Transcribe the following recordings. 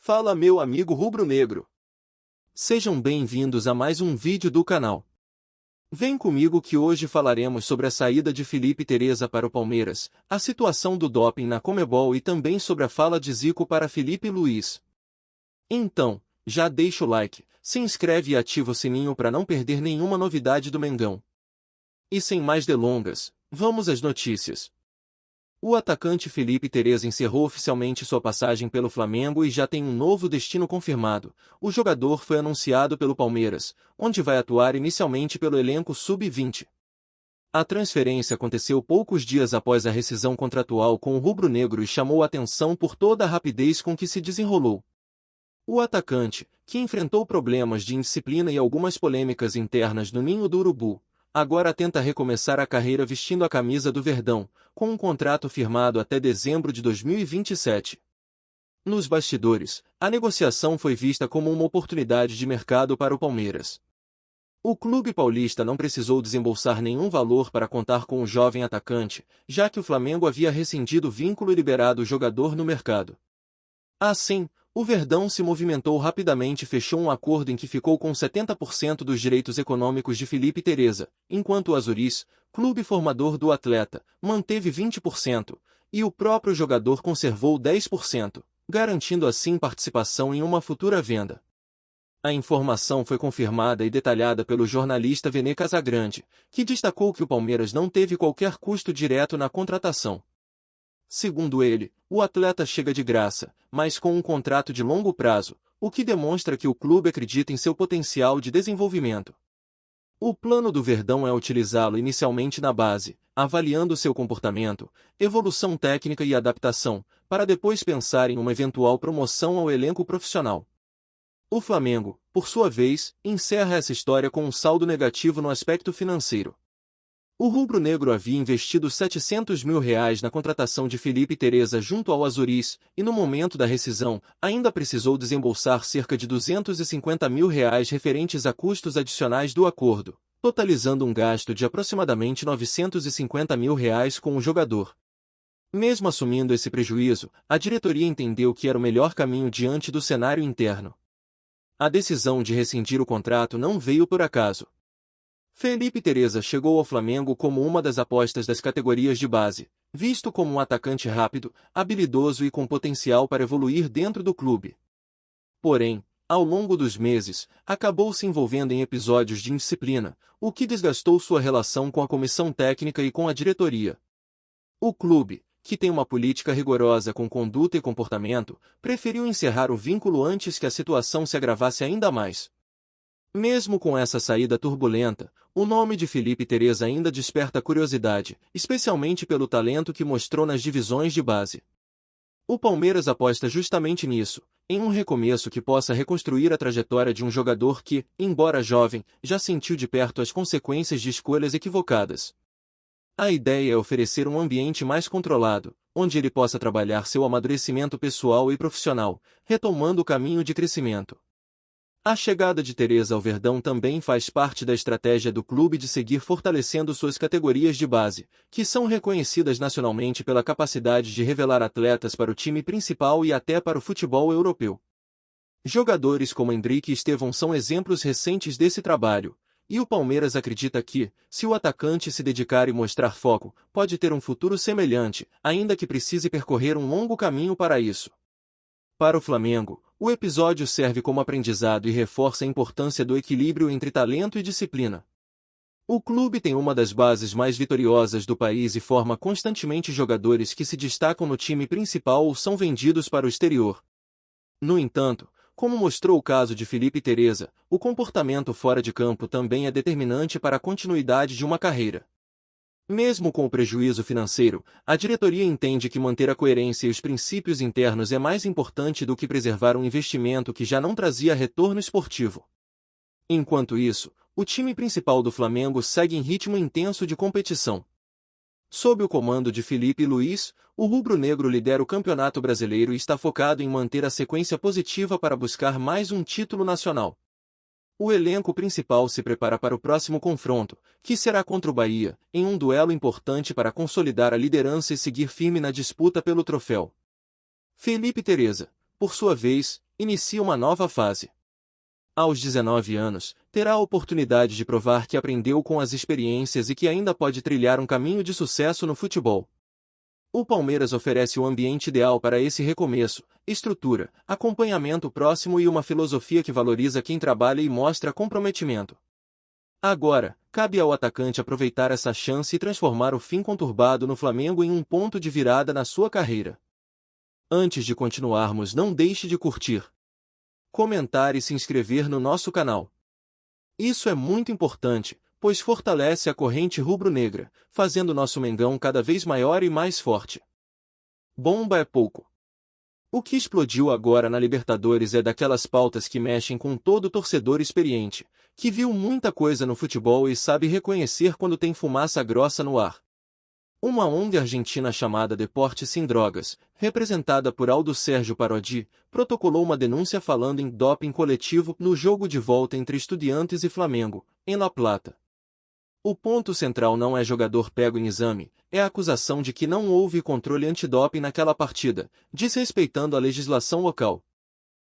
Fala meu amigo rubro-negro. Sejam bem-vindos a mais um vídeo do canal. Vem comigo que hoje falaremos sobre a saída de Felipe Tereza para o Palmeiras, a situação do doping na Conmebol e também sobre a fala de Zico para Felipe Luiz. Então, já deixa o like, se inscreve e ativa o sininho para não perder nenhuma novidade do Mengão. E sem mais delongas, vamos às notícias. O atacante Felipe Tereza encerrou oficialmente sua passagem pelo Flamengo e já tem um novo destino confirmado. O jogador foi anunciado pelo Palmeiras, onde vai atuar inicialmente pelo elenco sub-20. A transferência aconteceu poucos dias após a rescisão contratual com o rubro-negro e chamou a atenção por toda a rapidez com que se desenrolou. O atacante, que enfrentou problemas de indisciplina e algumas polêmicas internas no ninho do Urubu, agora tenta recomeçar a carreira vestindo a camisa do Verdão, com um contrato firmado até dezembro de 2027. Nos bastidores, a negociação foi vista como uma oportunidade de mercado para o Palmeiras. O clube paulista não precisou desembolsar nenhum valor para contar com o jovem atacante, já que o Flamengo havia rescindido o vínculo e liberado o jogador no mercado. Assim, o Verdão se movimentou rapidamente e fechou um acordo em que ficou com 70% dos direitos econômicos de Felipe Tereza, enquanto o Azuris, clube formador do atleta, manteve 20%, e o próprio jogador conservou 10%, garantindo assim participação em uma futura venda. A informação foi confirmada e detalhada pelo jornalista Vene Casagrande, que destacou que o Palmeiras não teve qualquer custo direto na contratação. Segundo ele, o atleta chega de graça, mas com um contrato de longo prazo, o que demonstra que o clube acredita em seu potencial de desenvolvimento. O plano do Verdão é utilizá-lo inicialmente na base, avaliando seu comportamento, evolução técnica e adaptação, para depois pensar em uma eventual promoção ao elenco profissional. O Flamengo, por sua vez, encerra essa história com um saldo negativo no aspecto financeiro. O rubro-negro havia investido R$700 mil na contratação de Felipe Tereza junto ao Azuris, e no momento da rescisão, ainda precisou desembolsar cerca de R$250 mil referentes a custos adicionais do acordo, totalizando um gasto de aproximadamente R$950 mil com o jogador. Mesmo assumindo esse prejuízo, a diretoria entendeu que era o melhor caminho diante do cenário interno. A decisão de rescindir o contrato não veio por acaso. Felipe Tereza chegou ao Flamengo como uma das apostas das categorias de base, visto como um atacante rápido, habilidoso e com potencial para evoluir dentro do clube. Porém, ao longo dos meses, acabou se envolvendo em episódios de indisciplina, o que desgastou sua relação com a comissão técnica e com a diretoria. O clube, que tem uma política rigorosa com conduta e comportamento, preferiu encerrar o vínculo antes que a situação se agravasse ainda mais. Mesmo com essa saída turbulenta, o nome de Felipe Tereza ainda desperta curiosidade, especialmente pelo talento que mostrou nas divisões de base. O Palmeiras aposta justamente nisso, em um recomeço que possa reconstruir a trajetória de um jogador que, embora jovem, já sentiu de perto as consequências de escolhas equivocadas. A ideia é oferecer um ambiente mais controlado, onde ele possa trabalhar seu amadurecimento pessoal e profissional, retomando o caminho de crescimento. A chegada de Tereza ao Verdão também faz parte da estratégia do clube de seguir fortalecendo suas categorias de base, que são reconhecidas nacionalmente pela capacidade de revelar atletas para o time principal e até para o futebol europeu. Jogadores como Endrick e Estevão são exemplos recentes desse trabalho, e o Palmeiras acredita que, se o atacante se dedicar e mostrar foco, pode ter um futuro semelhante, ainda que precise percorrer um longo caminho para isso. Para o Flamengo, o episódio serve como aprendizado e reforça a importância do equilíbrio entre talento e disciplina. O clube tem uma das bases mais vitoriosas do país e forma constantemente jogadores que se destacam no time principal ou são vendidos para o exterior. No entanto, como mostrou o caso de Felipe Tereza, o comportamento fora de campo também é determinante para a continuidade de uma carreira. Mesmo com o prejuízo financeiro, a diretoria entende que manter a coerência e os princípios internos é mais importante do que preservar um investimento que já não trazia retorno esportivo. Enquanto isso, o time principal do Flamengo segue em ritmo intenso de competição. Sob o comando de Felipe Luiz, o rubro-negro lidera o Campeonato Brasileiro e está focado em manter a sequência positiva para buscar mais um título nacional. O elenco principal se prepara para o próximo confronto, que será contra o Bahia, em um duelo importante para consolidar a liderança e seguir firme na disputa pelo troféu. Felipe Tereza, por sua vez, inicia uma nova fase. Aos 19 anos, terá a oportunidade de provar que aprendeu com as experiências e que ainda pode trilhar um caminho de sucesso no futebol. O Palmeiras oferece o ambiente ideal para esse recomeço: estrutura, acompanhamento próximo e uma filosofia que valoriza quem trabalha e mostra comprometimento. Agora, cabe ao atacante aproveitar essa chance e transformar o fim conturbado no Flamengo em um ponto de virada na sua carreira. Antes de continuarmos, não deixe de curtir, comentar e se inscrever no nosso canal. Isso é muito importante, pois fortalece a corrente rubro-negra, fazendo nosso Mengão cada vez maior e mais forte. Bomba é pouco. O que explodiu agora na Libertadores é daquelas pautas que mexem com todo torcedor experiente, que viu muita coisa no futebol e sabe reconhecer quando tem fumaça grossa no ar. Uma ONG argentina chamada Deporte Sem Drogas, representada por Aldo Sérgio Parodi, protocolou uma denúncia falando em doping coletivo no jogo de volta entre Estudiantes e Flamengo, em La Plata. O ponto central não é jogador pego em exame, é a acusação de que não houve controle antidoping naquela partida, desrespeitando a legislação local.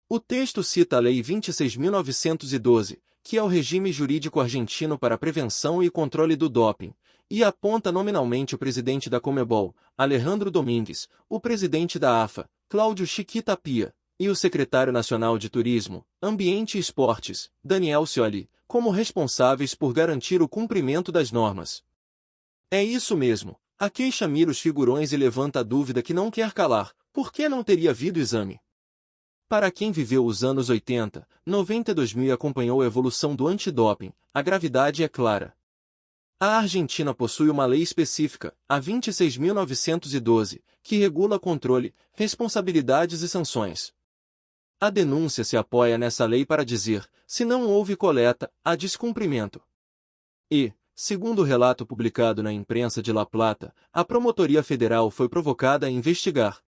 O texto cita a Lei 26.912, que é o regime jurídico argentino para a prevenção e controle do doping, e aponta nominalmente o presidente da Conmebol, Alejandro Domingues, o presidente da AFA, Cláudio Chiquita Pia, e o secretário nacional de Turismo, Ambiente e Esportes, Daniel Scioli, como responsáveis por garantir o cumprimento das normas. É isso mesmo, a queixa mira os figurões e levanta a dúvida que não quer calar: por que não teria havido exame? Para quem viveu os anos 80, 90 e 2000 e acompanhou a evolução do antidoping, a gravidade é clara. A Argentina possui uma lei específica, a 26.912, que regula controle, responsabilidades e sanções. A denúncia se apoia nessa lei para dizer: se não houve coleta, há descumprimento. E, segundo o relato publicado na imprensa de La Plata, a Promotoria Federal foi provocada a investigar.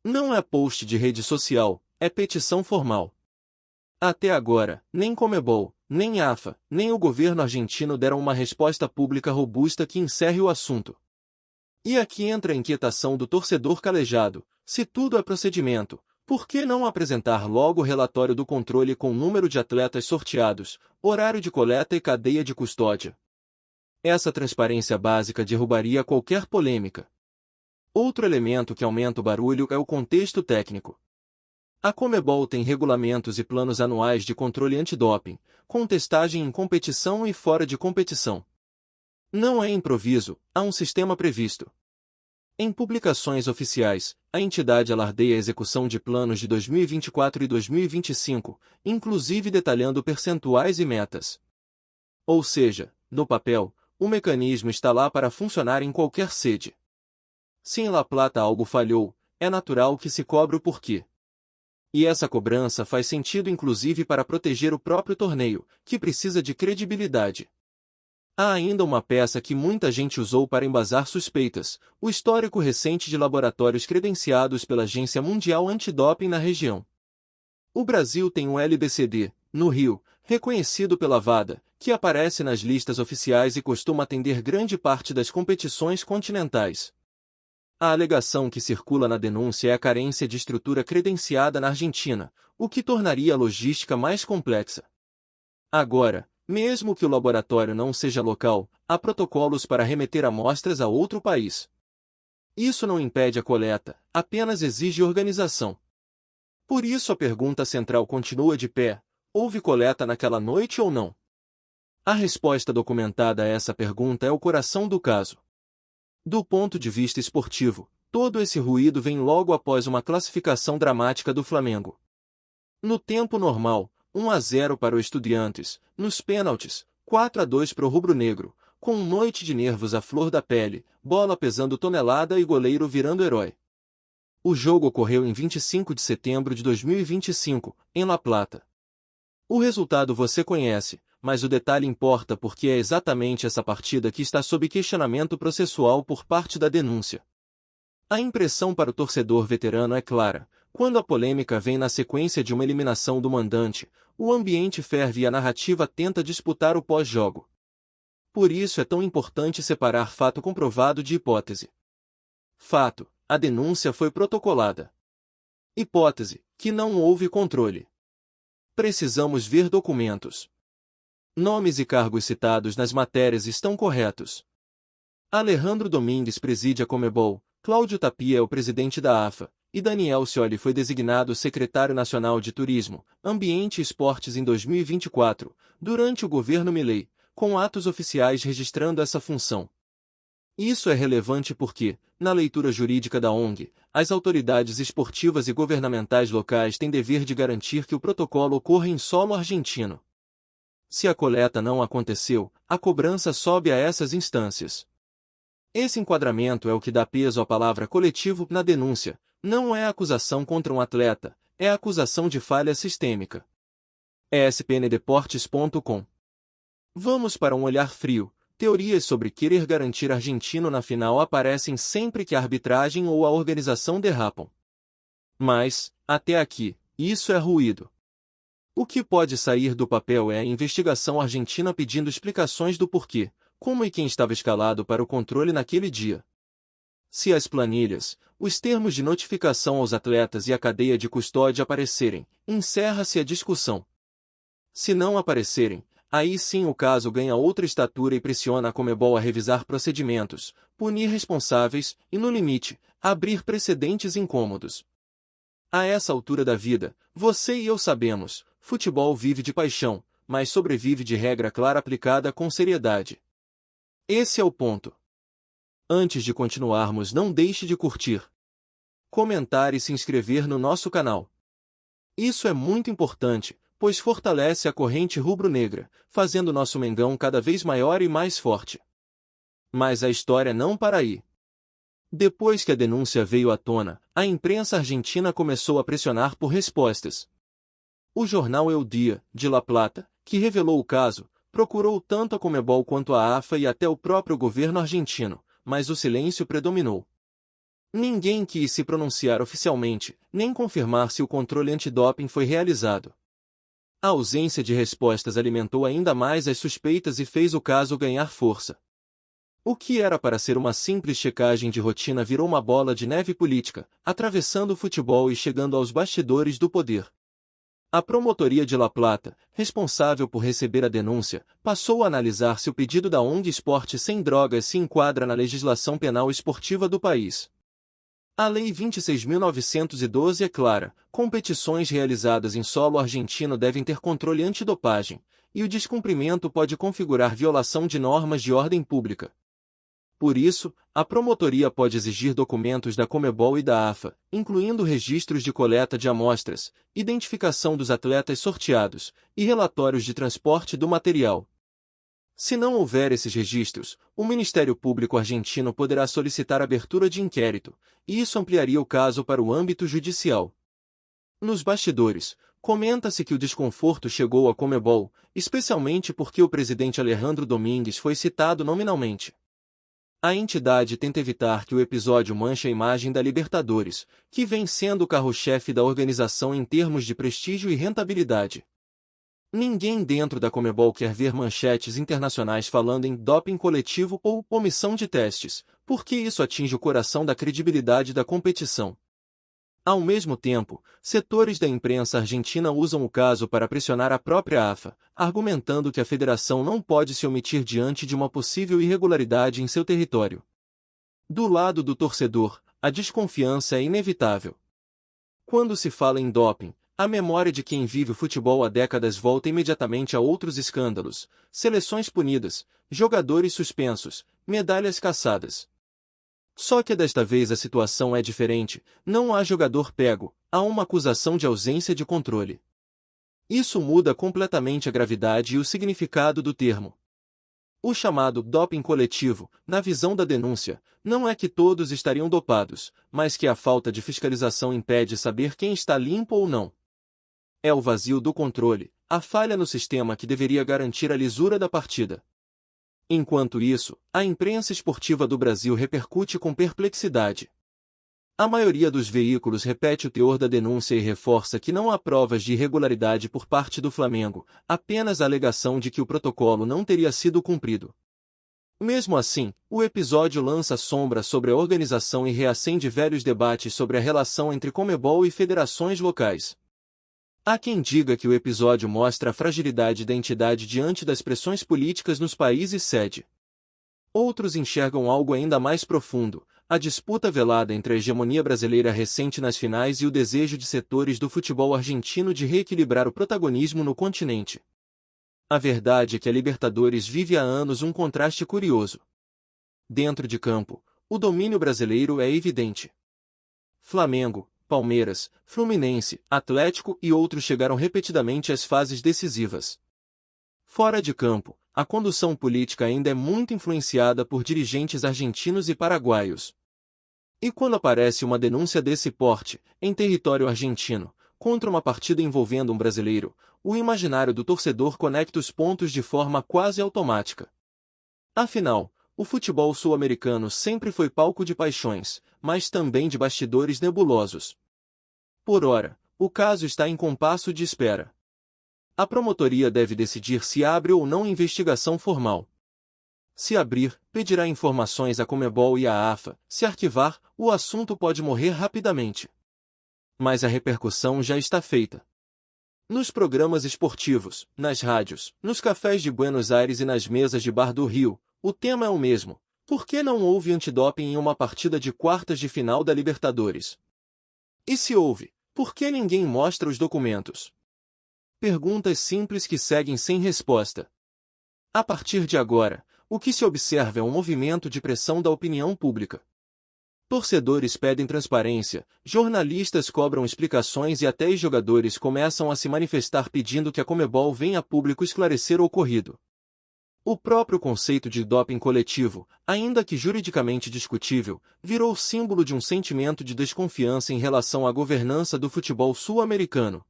Não é post de rede social, é petição formal. Até agora, nem Conmebol, nem AFA, nem o governo argentino deram uma resposta pública robusta que encerre o assunto. E aqui entra a inquietação do torcedor calejado: se tudo é procedimento, por que não apresentar logo o relatório do controle com número de atletas sorteados, horário de coleta e cadeia de custódia? Essa transparência básica derrubaria qualquer polêmica. Outro elemento que aumenta o barulho é o contexto técnico. A Conmebol tem regulamentos e planos anuais de controle antidoping, com testagem em competição e fora de competição. Não é improviso, há um sistema previsto. Em publicações oficiais, a entidade alardeia a execução de planos de 2024 e 2025, inclusive detalhando percentuais e metas. Ou seja, no papel, o mecanismo está lá para funcionar em qualquer sede. Se em La Plata algo falhou, é natural que se cobre o porquê. E essa cobrança faz sentido inclusive para proteger o próprio torneio, que precisa de credibilidade. Há ainda uma peça que muita gente usou para embasar suspeitas: o histórico recente de laboratórios credenciados pela Agência Mundial Antidoping na região. O Brasil tem um LBCD, no Rio, reconhecido pela WADA, que aparece nas listas oficiais e costuma atender grande parte das competições continentais. A alegação que circula na denúncia é a carência de estrutura credenciada na Argentina, o que tornaria a logística mais complexa. Agora, mesmo que o laboratório não seja local, há protocolos para remeter amostras a outro país. Isso não impede a coleta, apenas exige organização. Por isso a pergunta central continua de pé: houve coleta naquela noite ou não? A resposta documentada a essa pergunta é o coração do caso. Do ponto de vista esportivo, todo esse ruído vem logo após uma classificação dramática do Flamengo. No tempo normal, 1-0 para o Estudiantes, nos pênaltis, 4-2 para o rubro-negro, com noite de nervos à flor da pele, bola pesando tonelada e goleiro virando herói. O jogo ocorreu em 25 de setembro de 2025, em La Plata. O resultado você conhece, mas o detalhe importa porque é exatamente essa partida que está sob questionamento processual por parte da denúncia. A impressão para o torcedor veterano é clara: quando a polêmica vem na sequência de uma eliminação do mandante, o ambiente ferve e a narrativa tenta disputar o pós-jogo. Por isso é tão importante separar fato comprovado de hipótese. Fato: a denúncia foi protocolada. Hipótese, que não houve controle. Precisamos ver documentos. Nomes e cargos citados nas matérias estão corretos. Alejandro Domingues preside a Conmebol, Cláudio Tapia é o presidente da AFA, e Daniel Scioli foi designado secretário nacional de Turismo, Ambiente e Esportes em 2024, durante o governo Milei, com atos oficiais registrando essa função. Isso é relevante porque, na leitura jurídica da ONG, as autoridades esportivas e governamentais locais têm dever de garantir que o protocolo ocorra em solo argentino. Se a coleta não aconteceu, a cobrança sobe a essas instâncias. Esse enquadramento é o que dá peso à palavra coletivo na denúncia, não é acusação contra um atleta, é acusação de falha sistêmica. ESPNDeportes.com. Vamos para um olhar frio. Teorias sobre querer garantir argentino na final aparecem sempre que a arbitragem ou a organização derrapam. Mas, até aqui, isso é ruído. O que pode sair do papel é a investigação argentina pedindo explicações do porquê, como e quem estava escalado para o controle naquele dia. Se as planilhas, os termos de notificação aos atletas e a cadeia de custódia aparecerem, encerra-se a discussão. Se não aparecerem, aí sim o caso ganha outra estatura e pressiona a Conmebol a revisar procedimentos, punir responsáveis e, no limite, abrir precedentes incômodos. A essa altura da vida, você e eu sabemos, futebol vive de paixão, mas sobrevive de regra clara aplicada com seriedade. Esse é o ponto. Antes de continuarmos, não deixe de curtir, comentar e se inscrever no nosso canal. Isso é muito importante, pois fortalece a corrente rubro-negra, fazendo nosso Mengão cada vez maior e mais forte. Mas a história não para aí. Depois que a denúncia veio à tona, a imprensa argentina começou a pressionar por respostas. O jornal El Día, de La Plata, que revelou o caso, procurou tanto a Conmebol quanto a AFA e até o próprio governo argentino, mas o silêncio predominou. Ninguém quis se pronunciar oficialmente, nem confirmar se o controle antidoping foi realizado. A ausência de respostas alimentou ainda mais as suspeitas e fez o caso ganhar força. O que era para ser uma simples checagem de rotina virou uma bola de neve política, atravessando o futebol e chegando aos bastidores do poder. A promotoria de La Plata, responsável por receber a denúncia, passou a analisar se o pedido da ONG Esporte Sem Drogas se enquadra na legislação penal esportiva do país. A Lei 26.912 é clara: competições realizadas em solo argentino devem ter controle antidopagem, e o descumprimento pode configurar violação de normas de ordem pública. Por isso, a promotoria pode exigir documentos da Conmebol e da AFA, incluindo registros de coleta de amostras, identificação dos atletas sorteados e relatórios de transporte do material. Se não houver esses registros, o Ministério Público argentino poderá solicitar abertura de inquérito, e isso ampliaria o caso para o âmbito judicial. Nos bastidores, comenta-se que o desconforto chegou à Conmebol, especialmente porque o presidente Alejandro Domingues foi citado nominalmente. A entidade tenta evitar que o episódio manche a imagem da Libertadores, que vem sendo o carro-chefe da organização em termos de prestígio e rentabilidade. Ninguém dentro da Conmebol quer ver manchetes internacionais falando em doping coletivo ou omissão de testes, porque isso atinge o coração da credibilidade da competição. Ao mesmo tempo, setores da imprensa argentina usam o caso para pressionar a própria AFA, argumentando que a federação não pode se omitir diante de uma possível irregularidade em seu território. Do lado do torcedor, a desconfiança é inevitável. Quando se fala em doping, a memória de quem vive o futebol há décadas volta imediatamente a outros escândalos, seleções punidas, jogadores suspensos, medalhas caçadas. Só que desta vez a situação é diferente, não há jogador pego, há uma acusação de ausência de controle. Isso muda completamente a gravidade e o significado do termo. O chamado doping coletivo, na visão da denúncia, não é que todos estariam dopados, mas que a falta de fiscalização impede saber quem está limpo ou não. É o vazio do controle, a falha no sistema que deveria garantir a lisura da partida. Enquanto isso, a imprensa esportiva do Brasil repercute com perplexidade. A maioria dos veículos repete o teor da denúncia e reforça que não há provas de irregularidade por parte do Flamengo, apenas a alegação de que o protocolo não teria sido cumprido. Mesmo assim, o episódio lança sombra sobre a organização e reacende velhos debates sobre a relação entre Conmebol e federações locais. Há quem diga que o episódio mostra a fragilidade da entidade diante das pressões políticas nos países sede. Outros enxergam algo ainda mais profundo, a disputa velada entre a hegemonia brasileira recente nas finais e o desejo de setores do futebol argentino de reequilibrar o protagonismo no continente. A verdade é que a Libertadores vive há anos um contraste curioso. Dentro de campo, o domínio brasileiro é evidente. Flamengo, Palmeiras, Fluminense, Atlético e outros chegaram repetidamente às fases decisivas. Fora de campo, a condução política ainda é muito influenciada por dirigentes argentinos e paraguaios. E quando aparece uma denúncia desse porte, em território argentino, contra uma partida envolvendo um brasileiro, o imaginário do torcedor conecta os pontos de forma quase automática. Afinal, o futebol sul-americano sempre foi palco de paixões, mas também de bastidores nebulosos. Por ora, o caso está em compasso de espera. A promotoria deve decidir se abre ou não investigação formal. Se abrir, pedirá informações à Conmebol e à AFA. Se arquivar, o assunto pode morrer rapidamente. Mas a repercussão já está feita. Nos programas esportivos, nas rádios, nos cafés de Buenos Aires e nas mesas de bar do Rio, o tema é o mesmo. Por que não houve antidoping em uma partida de quartas de final da Libertadores? E se houve, por que ninguém mostra os documentos? Perguntas simples que seguem sem resposta. A partir de agora, o que se observa é um movimento de pressão da opinião pública. Torcedores pedem transparência, jornalistas cobram explicações e até jogadores começam a se manifestar pedindo que a Conmebol venha a público esclarecer o ocorrido. O próprio conceito de doping coletivo, ainda que juridicamente discutível, virou símbolo de um sentimento de desconfiança em relação à governança do futebol sul-americano.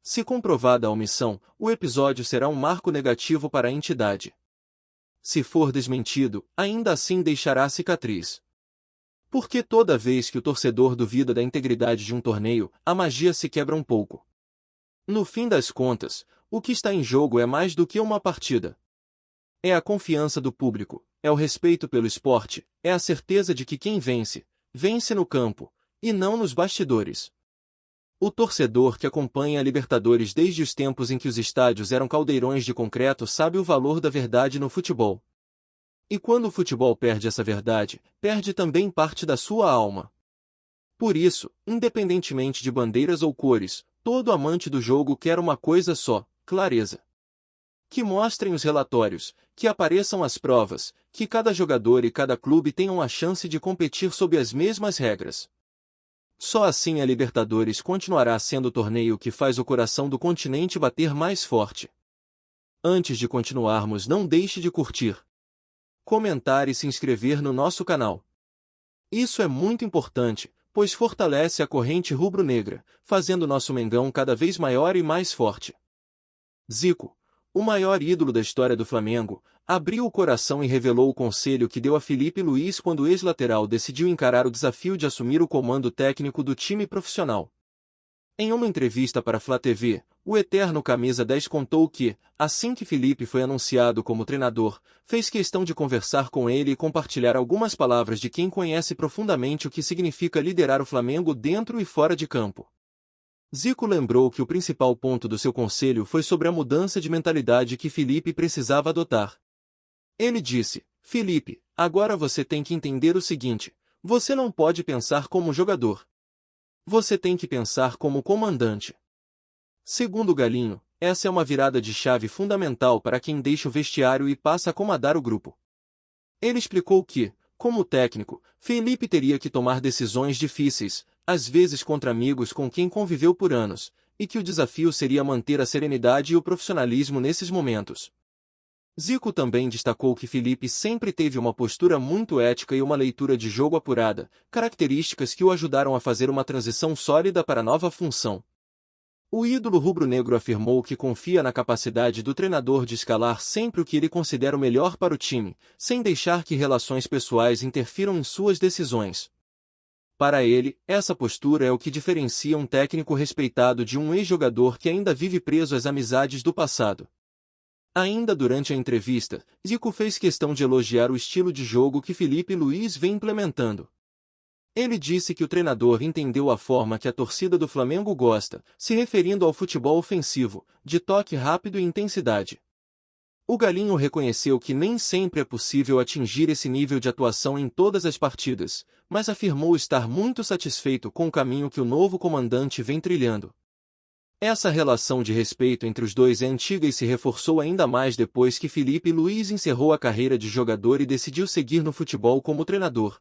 Se comprovada a omissão, o episódio será um marco negativo para a entidade. Se for desmentido, ainda assim deixará cicatriz. Porque toda vez que o torcedor duvida da integridade de um torneio, a magia se quebra um pouco. No fim das contas, o que está em jogo é mais do que uma partida. É a confiança do público, é o respeito pelo esporte, é a certeza de que quem vence, vence no campo, e não nos bastidores. O torcedor que acompanha a Libertadores desde os tempos em que os estádios eram caldeirões de concreto sabe o valor da verdade no futebol. E quando o futebol perde essa verdade, perde também parte da sua alma. Por isso, independentemente de bandeiras ou cores, todo amante do jogo quer uma coisa só: clareza. Que mostrem os relatórios, que apareçam as provas, que cada jogador e cada clube tenham a chance de competir sob as mesmas regras. Só assim a Libertadores continuará sendo o torneio que faz o coração do continente bater mais forte. Antes de continuarmos, não deixe de curtir, comentar e se inscrever no nosso canal. Isso é muito importante, pois fortalece a corrente rubro-negra, fazendo nosso Mengão cada vez maior e mais forte. Zico, o maior ídolo da história do Flamengo, abriu o coração e revelou o conselho que deu a Felipe Luiz quando o ex-lateral decidiu encarar o desafio de assumir o comando técnico do time profissional. Em uma entrevista para a Flá TV, o eterno camisa 10 contou que, assim que Felipe foi anunciado como treinador, fez questão de conversar com ele e compartilhar algumas palavras de quem conhece profundamente o que significa liderar o Flamengo dentro e fora de campo. Zico lembrou que o principal ponto do seu conselho foi sobre a mudança de mentalidade que Felipe precisava adotar. Ele disse: Felipe, agora você tem que entender o seguinte: você não pode pensar como jogador. Você tem que pensar como comandante. Segundo Galinho, essa é uma virada de chave fundamental para quem deixa o vestiário e passa a comandar o grupo. Ele explicou que, como técnico, Felipe teria que tomar decisões difíceis, às vezes contra amigos com quem conviveu por anos, e que o desafio seria manter a serenidade e o profissionalismo nesses momentos. Zico também destacou que Felipe sempre teve uma postura muito ética e uma leitura de jogo apurada, características que o ajudaram a fazer uma transição sólida para a nova função. O ídolo rubro-negro afirmou que confia na capacidade do treinador de escalar sempre o que ele considera o melhor para o time, sem deixar que relações pessoais interfiram em suas decisões. Para ele, essa postura é o que diferencia um técnico respeitado de um ex-jogador que ainda vive preso às amizades do passado. Ainda durante a entrevista, Zico fez questão de elogiar o estilo de jogo que Felipe Luís vem implementando. Ele disse que o treinador entendeu a forma que a torcida do Flamengo gosta, se referindo ao futebol ofensivo, de toque rápido e intensidade. O Galinho reconheceu que nem sempre é possível atingir esse nível de atuação em todas as partidas, mas afirmou estar muito satisfeito com o caminho que o novo comandante vem trilhando. Essa relação de respeito entre os dois é antiga e se reforçou ainda mais depois que Felipe Luís encerrou a carreira de jogador e decidiu seguir no futebol como treinador.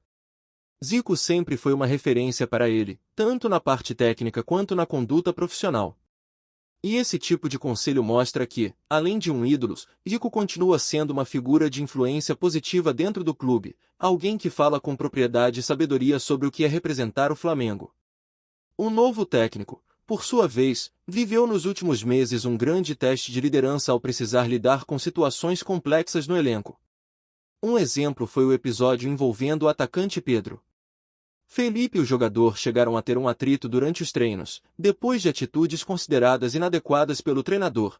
Zico sempre foi uma referência para ele, tanto na parte técnica quanto na conduta profissional. E esse tipo de conselho mostra que, além de um ídolo, Zico continua sendo uma figura de influência positiva dentro do clube, alguém que fala com propriedade e sabedoria sobre o que é representar o Flamengo. O novo técnico, por sua vez, viveu nos últimos meses um grande teste de liderança ao precisar lidar com situações complexas no elenco. Um exemplo foi o episódio envolvendo o atacante Pedro. Felipe e o jogador chegaram a ter um atrito durante os treinos, depois de atitudes consideradas inadequadas pelo treinador.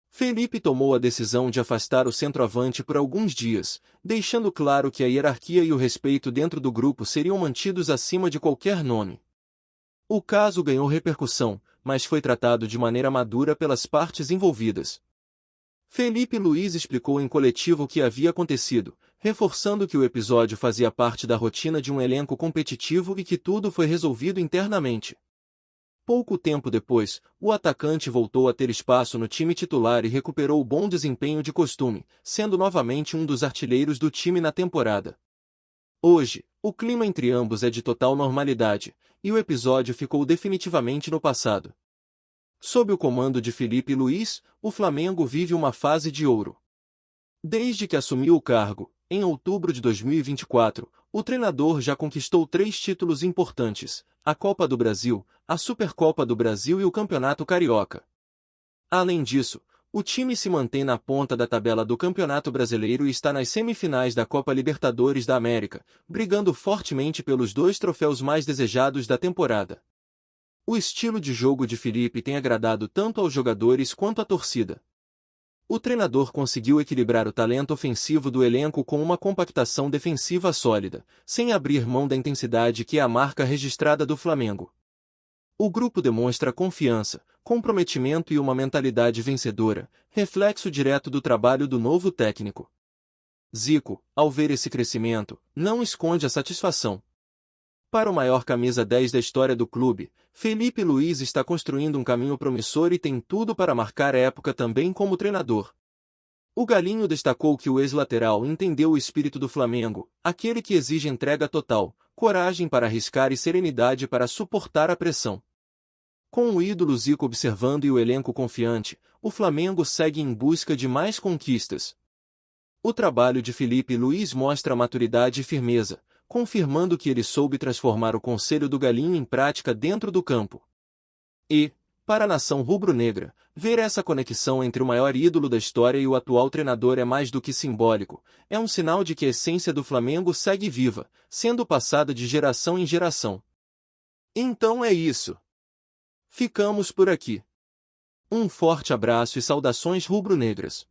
Felipe tomou a decisão de afastar o centroavante por alguns dias, deixando claro que a hierarquia e o respeito dentro do grupo seriam mantidos acima de qualquer nome. O caso ganhou repercussão, mas foi tratado de maneira madura pelas partes envolvidas. Felipe Luís explicou em coletivo o que havia acontecido, reforçando que o episódio fazia parte da rotina de um elenco competitivo e que tudo foi resolvido internamente. Pouco tempo depois, o atacante voltou a ter espaço no time titular e recuperou o bom desempenho de costume, sendo novamente um dos artilheiros do time na temporada. Hoje, o clima entre ambos é de total normalidade, e o episódio ficou definitivamente no passado. Sob o comando de Felipe Luís, o Flamengo vive uma fase de ouro. Desde que assumiu o cargo, em outubro de 2024, o treinador já conquistou 3 títulos importantes: a Copa do Brasil, a Supercopa do Brasil e o Campeonato Carioca. Além disso, o time se mantém na ponta da tabela do Campeonato Brasileiro e está nas semifinais da Copa Libertadores da América, brigando fortemente pelos 2 troféus mais desejados da temporada. O estilo de jogo de Felipe tem agradado tanto aos jogadores quanto à torcida. O treinador conseguiu equilibrar o talento ofensivo do elenco com uma compactação defensiva sólida, sem abrir mão da intensidade que é a marca registrada do Flamengo. O grupo demonstra confiança, comprometimento e uma mentalidade vencedora, reflexo direto do trabalho do novo técnico. Zico, ao ver esse crescimento, não esconde a satisfação. Para o maior camisa 10 da história do clube, Felipe Luís está construindo um caminho promissor e tem tudo para marcar época também como treinador. O Galinho destacou que o ex-lateral entendeu o espírito do Flamengo, aquele que exige entrega total, coragem para arriscar e serenidade para suportar a pressão. Com o ídolo Zico observando e o elenco confiante, o Flamengo segue em busca de mais conquistas. O trabalho de Felipe Luís mostra maturidade e firmeza, confirmando que ele soube transformar o conselho do Galinho em prática dentro do campo. E, para a nação rubro-negra, ver essa conexão entre o maior ídolo da história e o atual treinador é mais do que simbólico, é um sinal de que a essência do Flamengo segue viva, sendo passada de geração em geração. Então é isso. Ficamos por aqui. Um forte abraço e saudações rubro-negras.